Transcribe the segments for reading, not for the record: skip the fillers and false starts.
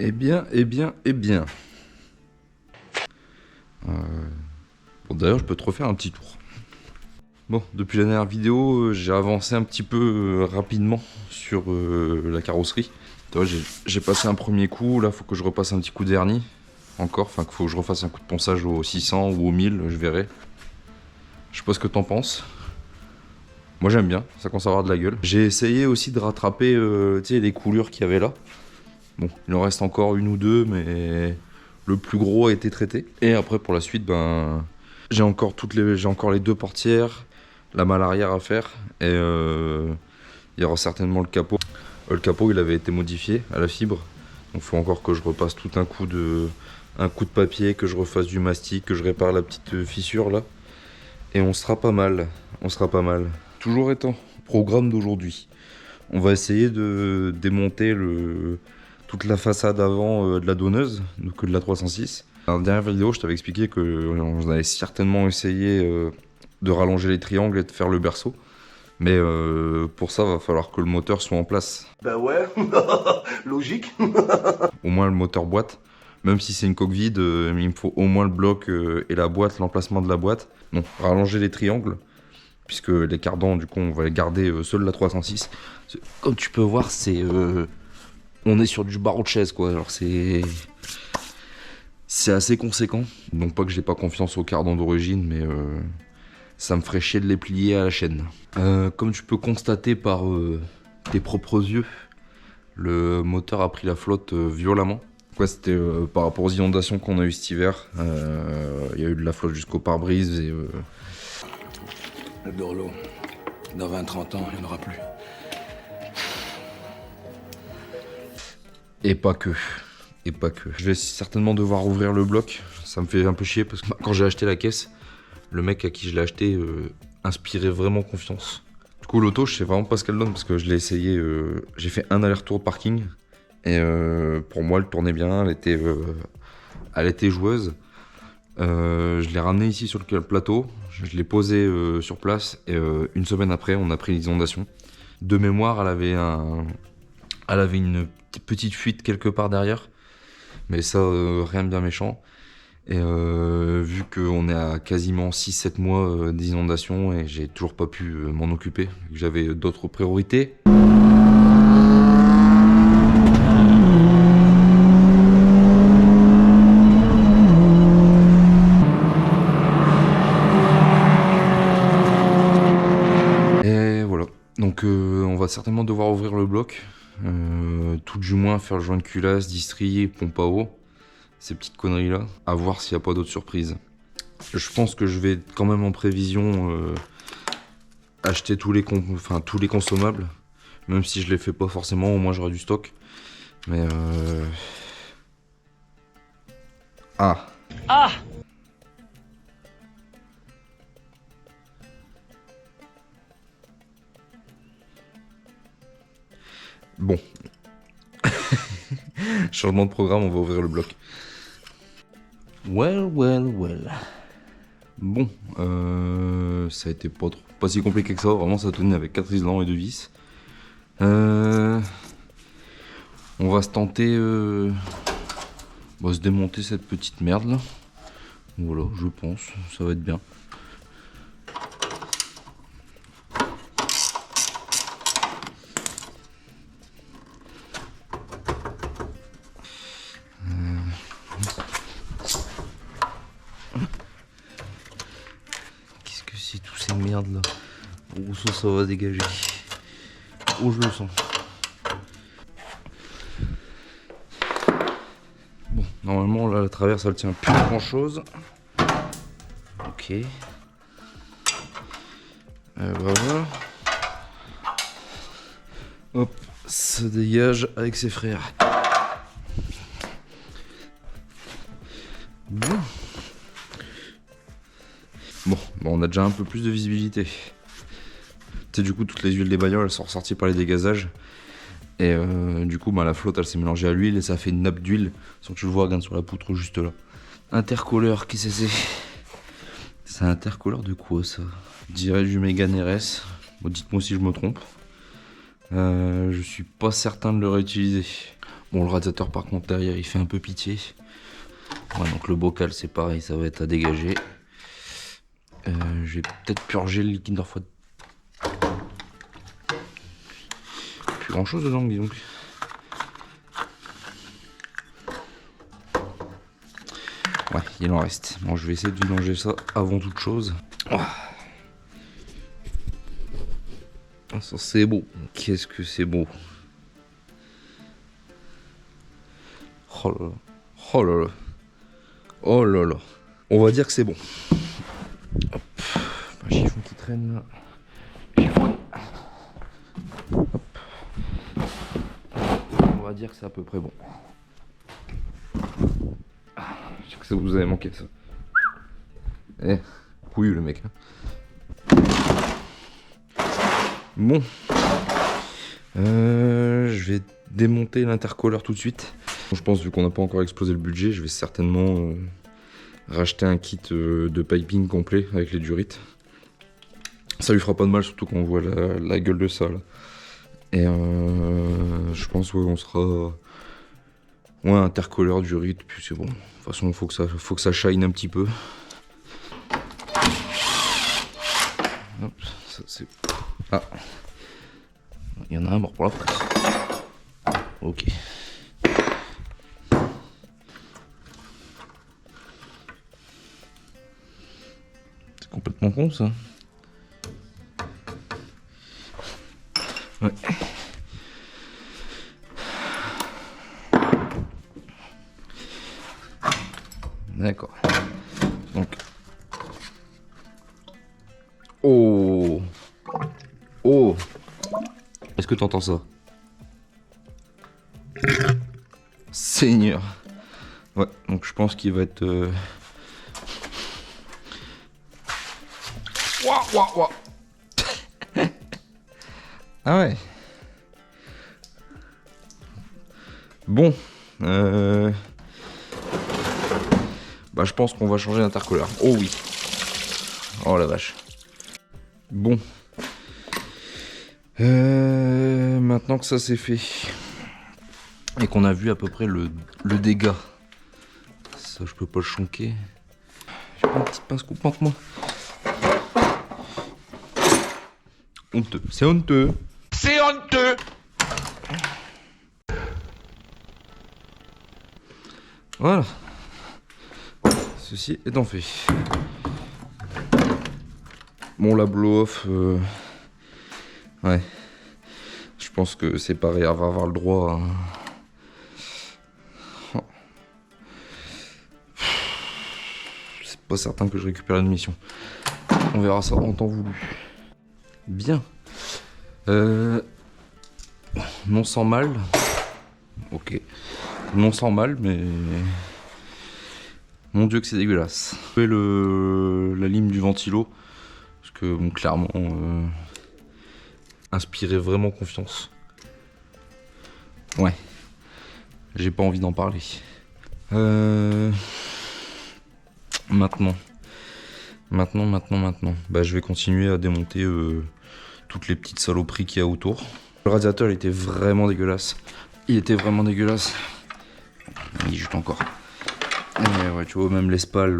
Eh bien, eh bien, eh bien. Bon, d'ailleurs, je peux te refaire un petit tour. Bon, depuis la dernière vidéo, j'ai avancé un petit peu rapidement sur la carrosserie. Tu vois, j'ai passé un premier coup, là, faut que je repasse un petit coup de vernis. Encore, enfin, qu'il faut que je refasse un coup de ponçage au 600 ou au 1000, je verrai. Je sais pas ce que t'en penses. Moi, j'aime bien, ça commence à avoir de la gueule. J'ai essayé aussi de rattraper, tu sais, les coulures qu'il y avait là. Bon, il en reste encore une ou deux, mais le plus gros a été traité. Et après, pour la suite, ben, j'ai encore les deux portières, la malle arrière à faire, et il y aura certainement le capot. Le capot, il avait été modifié à la fibre, donc il faut encore que je repasse tout un coup de papier, que je refasse du mastic, que je répare la petite fissure là, et on sera pas mal. On sera pas mal. Toujours étant, programme d'aujourd'hui, on va essayer de démonter toute la façade avant de la donneuse, donc de la 306. Dans la dernière vidéo, je t'avais expliqué qu'on allait certainement essayer de rallonger les triangles et de faire le berceau. Mais pour ça, va falloir que le moteur soit en place. Bah ouais, logique. Au moins le moteur boîte. Même si c'est une coque vide, il me faut au moins le bloc et la boîte, l'emplacement de la boîte. Non, rallonger les triangles. Puisque les cardans, du coup, on va les garder seul la 306. Comme tu peux voir, on est sur du barreau de chaise, quoi. Alors c'est assez conséquent. Donc pas que j'ai pas confiance aux cardans d'origine, mais ça me ferait chier de les plier à la chaîne. Comme tu peux constater par tes propres yeux, le moteur a pris la flotte violemment. Ouais, c'était par rapport aux inondations qu'on a eu cet hiver. Il y a eu de la flotte jusqu'au pare-brise et... Le Dorlo, dans 20-30 ans, il n'y en aura plus. Et pas que. Et pas que. Je vais certainement devoir ouvrir le bloc. Ça me fait un peu chier parce que quand j'ai acheté la caisse, le mec à qui je l'ai acheté inspirait vraiment confiance. Du coup, l'auto, je sais vraiment pas ce qu'elle donne parce que je l'ai essayé. J'ai fait un aller-retour de parking. Et pour moi, elle tournait bien. Elle était joueuse. Je l'ai ramenée ici sur le plateau. Je l'ai posée sur place. Et une semaine après, on a pris les inondations. De mémoire, elle avait une petite fuite quelque part derrière. Mais ça, rien de bien méchant. Et vu qu'on est à quasiment 6-7 mois d'inondation et j'ai toujours pas pu m'en occuper, vu que j'avais d'autres priorités. Et voilà. Donc on va certainement devoir ouvrir le bloc. Tout du moins faire le joint de culasse, distiller, pompe à eau. Ces petites conneries là, à voir s'il n'y a pas d'autres surprises. Je pense que je vais quand même en prévision acheter tous les consommables, même si je les fais pas forcément, au moins j'aurai du stock. Mais Ah Bon. Changement de programme, on va ouvrir le bloc. Well. Bon, ça a été pas si compliqué que ça, vraiment ça tenait avec 4 isolants et 2 vis. On va se tenter, on va se démonter cette petite merde là. Voilà, je pense, ça va être bien. C'est tous ces merdes là. Rousseau, ça va dégager. Oh, je le sens. Bon, normalement là la traverse elle tient plus grand chose. Ok. Voilà. Hop, ça dégage avec ses frères. Bon. Bon, on a déjà un peu plus de visibilité. Tu sais, du coup, toutes les huiles des bagnoles elles sont ressorties par les dégazages. Et du coup, la flotte elle s'est mélangée à l'huile et ça fait une nappe d'huile. Sans que tu le vois, regarde sur la poutre juste là. Intercolleur, qu'est-ce que c'est? C'est un intercolleur de quoi ça? Je dirais du Mégane RS. Bon, dites-moi si je me trompe. Je suis pas certain de le réutiliser. Bon, le radiateur par contre derrière il fait un peu pitié. Ouais, donc le bocal c'est pareil, ça va être à dégager. Je vais peut-être purger le liquide d'air froid. Plus grand chose dedans, dis donc. Ouais, il en reste. Bon, je vais essayer de vidanger ça avant toute chose. Ah, ça c'est beau. Qu'est-ce que c'est beau. Oh là là. Oh là là. Oh là là. On va dire que c'est bon. Hop. Un chiffon qui traîne là. Chiffon. Hop. On va dire que c'est à peu près bon. Je sais que ça vous avait manqué ça. Eh, couillu le mec. Bon. Je vais démonter l'intercolleur tout de suite. Je pense, vu qu'on n'a pas encore explosé le budget, je vais certainement racheter un kit de piping complet avec les durites. Ça lui fera pas de mal, surtout quand on voit la gueule de ça là. Et je pense on sera intercolleur durite, puis c'est bon. De toute façon, faut que ça shine un petit peu. Hop, ça c'est. Ah, il y en a un mort pour la France. Ok. C'est complètement con ça. Ouais. D'accord. Donc. Oh. Oh. Est-ce que tu entends ça? Seigneur. Ouais, donc je pense qu'il va être... Ouah, ouah, ouah. Ah ouais. Bon. Bah je pense qu'on va changer d'intercolleur. Oh oui. Oh la vache. Bon. Maintenant que ça c'est fait et qu'on a vu à peu près le dégât, ça je peux pas le chonquer. J'ai pas une petite pince coupante moi. Honteux, c'est honteux. C'est honteux. Voilà. Ceci étant fait. Bon la blow-off, ouais. Je pense que c'est pareil, elle va avoir le droit à... C'est pas certain que je récupère une mission. On verra ça en temps voulu. Bien. Non sans mal. Ok. Non sans mal, mais... Mon Dieu que c'est dégueulasse. La lime du ventilo. Parce que, bon, clairement... inspirer vraiment confiance. Ouais. J'ai pas envie d'en parler. Maintenant. Bah, je vais continuer à démonter toutes les petites saloperies qu'il y a autour. Le radiateur il était vraiment dégueulasse. Il est juste encore. Et ouais, tu vois, même l'espale...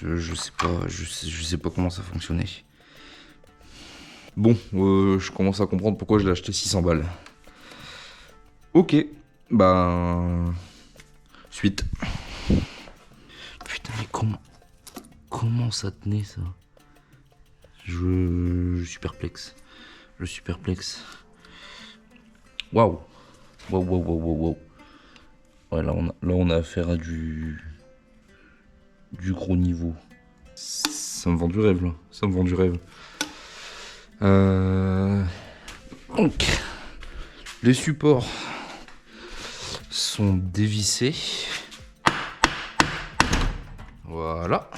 je sais pas comment ça fonctionnait. Bon, je commence à comprendre pourquoi je l'ai acheté 600 balles. Ok, bah... Suite. Putain, mais comment ça tenait ça? Je suis perplexe. Waouh. Ouais, là on a affaire à du gros niveau. Ça me vend du rêve là. Donc, les supports sont dévissés. Voilà.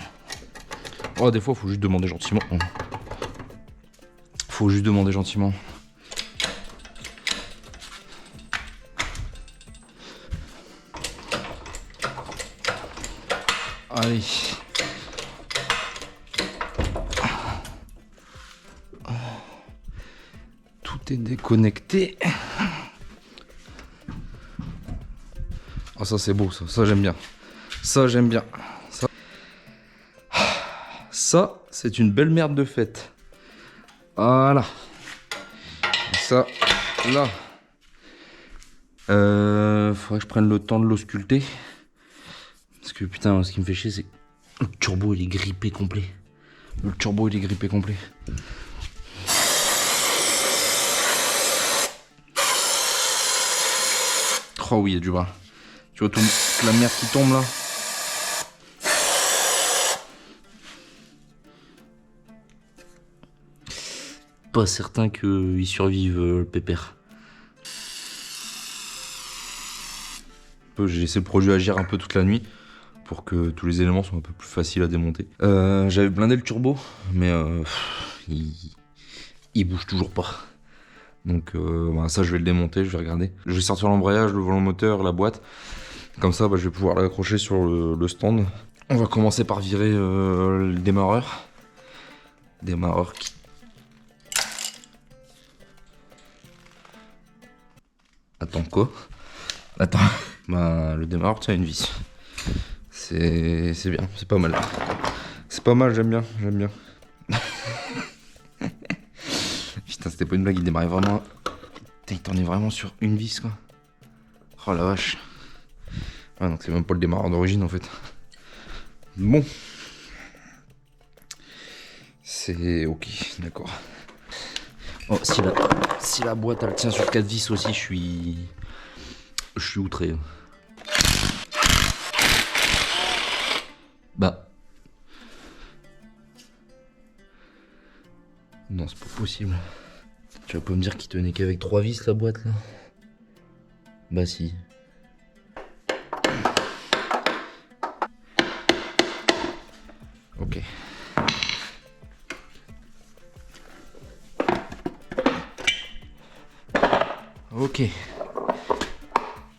Oh, des fois, faut juste demander gentiment. Allez. Tout est déconnecté. Ah, ça c'est beau, ça j'aime bien. Ça j'aime bien. Ça, c'est une belle merde de fête. Voilà. Et ça, là. Faudrait que je prenne le temps de l'ausculter. Parce que putain, ce qui me fait chier, c'est que le turbo il est grippé complet. Le turbo il est grippé complet. Oh oui, il y a du bras. Tu vois toute la merde qui tombe là. Pas certain qu'il survive le pépère. J'ai laissé le produit agir un peu toute la nuit pour que tous les éléments soient un peu plus faciles à démonter. J'avais blindé le turbo, mais il bouge toujours pas. Donc bah, ça je vais le démonter, je vais regarder. Je vais sortir l'embrayage, le volant moteur, la boîte. Comme ça bah, je vais pouvoir l'accrocher sur le stand. On va commencer par virer le démarreur. Démarreur qui... Attends quoi? Attends. Bah le démarreur tient une vis. C'est bien, c'est pas mal. C'est pas mal, j'aime bien. Putain, c'était pas une blague, il démarrait vraiment... Putain, il tournait vraiment sur une vis, quoi. Oh la vache. Ah, donc c'est même pas le démarreur d'origine, en fait. Bon. C'est ok, d'accord. Oh, si la boîte, elle tient sur 4 vis aussi, je suis outré. Bah... Non, c'est pas possible. Tu vas pas me dire qu'il tenait qu'avec 3 vis la boîte là? Bah si. Ok. Ok.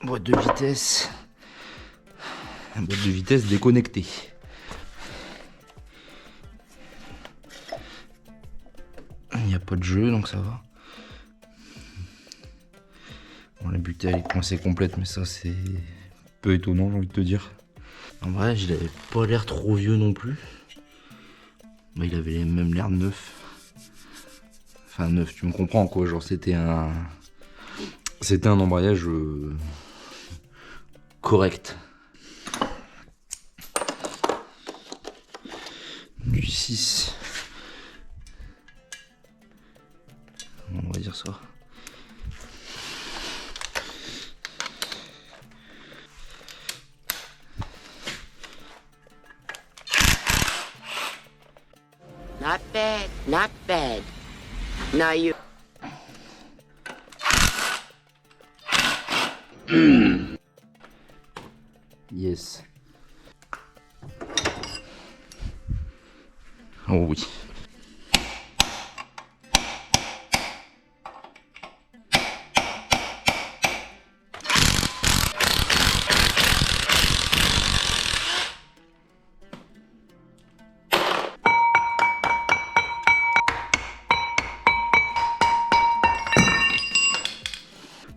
Boîte de vitesse. Boîte de vitesse déconnectée. Il n'y a pas de jeu donc ça va. Bon, la butée elle est coincée complète, mais ça c'est peu étonnant, j'ai envie de te dire. En vrai, il avait pas l'air trop vieux non plus. Bah, il avait même l'air neuf. Enfin neuf, tu me comprends quoi, genre c'était un embrayage correct. Du 6. On va dire ça. Not bad, not bad. Now you... Yes. Oh oui.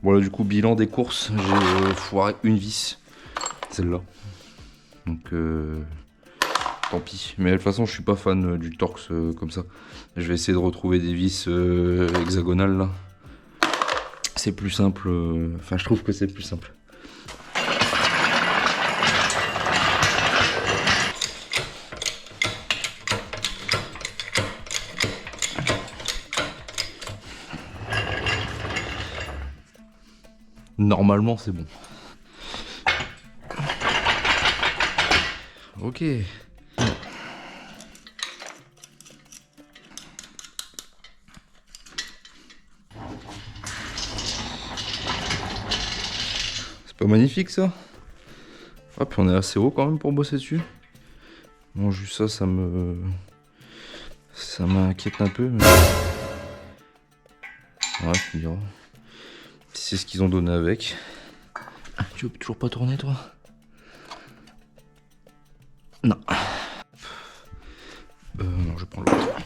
Voilà, du coup, bilan des courses, j'ai foiré une vis, celle-là. Donc, tant pis. Mais de toute façon, je suis pas fan du Torx comme ça. Je vais essayer de retrouver des vis hexagonales là. C'est plus simple. Enfin, je trouve que c'est plus simple. Normalement, c'est bon. Ok. C'est pas magnifique ça? Ah, puis on est assez haut quand même pour bosser dessus. Bon, juste ça, ça m'inquiète un peu. Mais... ouais, tu me diras. C'est ce qu'ils ont donné avec. Ah, tu veux toujours pas tourner toi? Non. Non, je prends l'autre.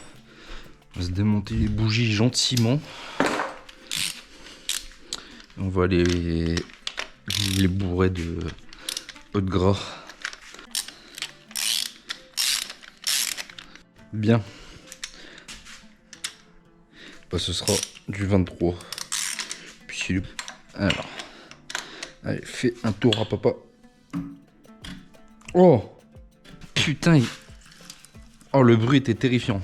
On va se démonter les bougies gentiment. On va les bourrer de peu de gras. Bien. Bah, ce sera du 23. Puis alors, allez, fais un tour à papa. Oh putain. Oh, le bruit était terrifiant.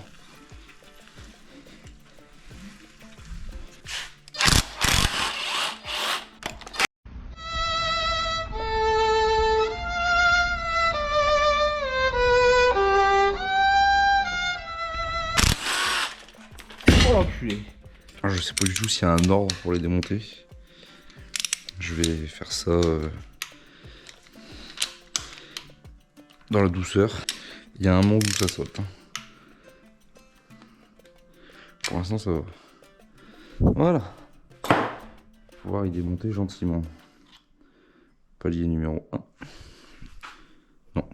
Oh l'enculé. Je sais pas du tout s'il y a un ordre pour les démonter. Je vais faire ça dans la douceur. Il y a un moment où ça saute. Pour l'instant ça va. Voilà. Faut pouvoir y démonter gentiment. Palier numéro 1. Non.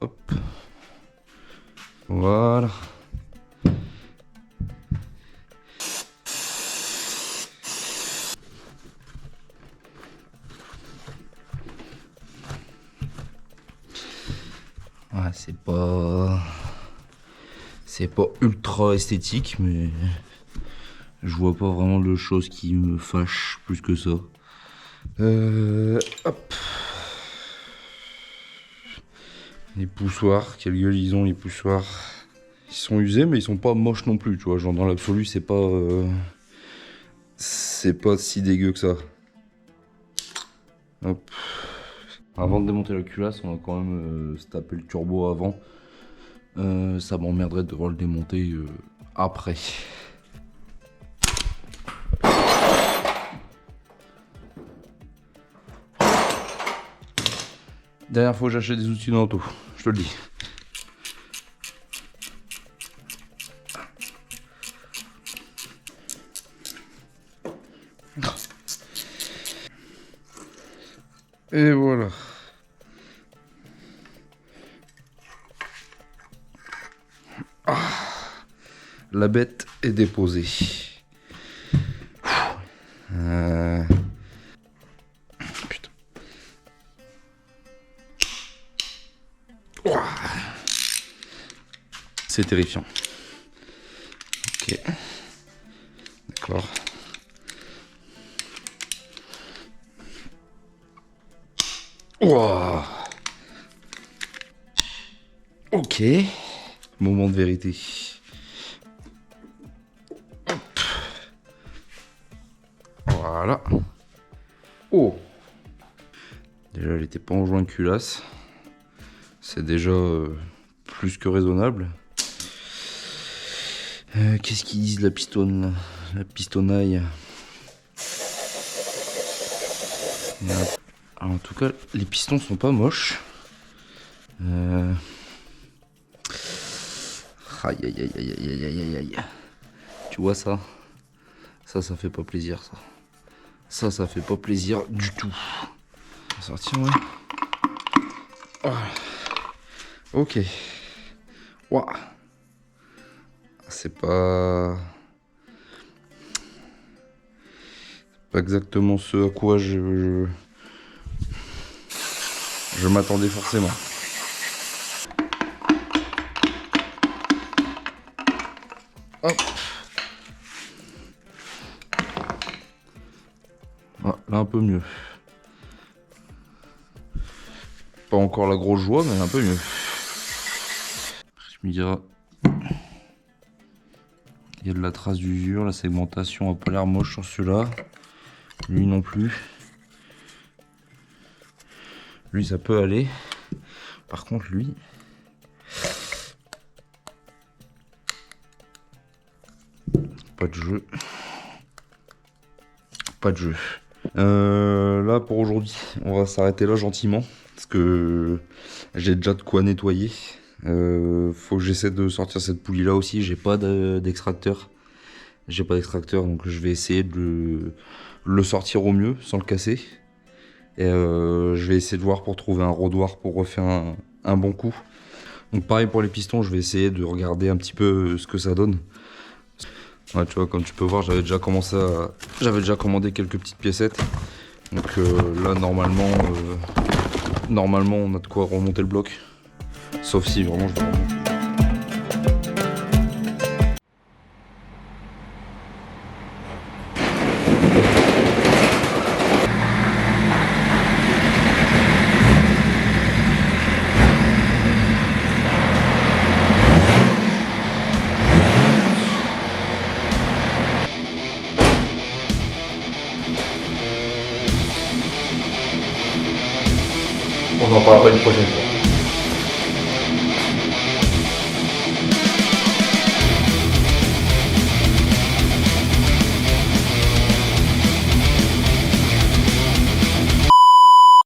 Hop. Voilà. Ouais, c'est pas ultra esthétique, mais je vois pas vraiment de choses qui me fâchent plus que ça. Hop. Les poussoirs, quelle gueule ils ont les poussoirs. Ils sont usés mais ils sont pas moches non plus, tu vois, genre dans l'absolu c'est pas si dégueu que ça. Hop. Avant de démonter la culasse, on va quand même se taper le turbo avant. Ça m'emmerderait de devoir le démonter après. Dernière fois que j'achète des outils dans l'auto, je te le dis. Et voilà. La bête est déposée. Putain. C'est terrifiant. Ok. D'accord. Wow. Ok. Moment de vérité. Hop. Voilà. Oh. Déjà, elle était pas en joint culasse. C'est déjà plus que raisonnable. Qu'est-ce qu'ils disent la pistonne? La pistonnaille. Alors, en tout cas, les pistons sont pas moches. Aïe aïe aïe aïe aïe aïe aïe aïe. Tu vois ça? Ça fait pas plaisir ça. Ça fait pas plaisir du tout. On va sortir, ouais. Oh. Ok. Ouah. C'est pas exactement ce à quoi je m'attendais forcément. Hop. Ah, là un peu mieux. Pas encore la grosse joie, mais un peu mieux. Je me dirais, il y a de la trace d'usure, la segmentation a pas l'air moche sur celui-là. Lui non plus. Lui ça peut aller. Par contre lui... Pas de jeu. Pas de jeu. Là pour aujourd'hui, on va s'arrêter là gentiment. Parce que j'ai déjà de quoi nettoyer. Faut que j'essaie de sortir cette poulie là aussi. J'ai pas d'extracteur. J'ai pas d'extracteur, donc je vais essayer de le sortir au mieux sans le casser. Et je vais essayer de voir pour trouver un rodoir pour refaire un bon coup. Donc pareil pour les pistons, je vais essayer de regarder un petit peu ce que ça donne. Ouais, tu vois, comme tu peux voir, j'avais déjà commandé quelques petites piécettes. Donc là normalement on a de quoi remonter le bloc. Sauf si vraiment je dois remonter. On en parlera une prochaine fois.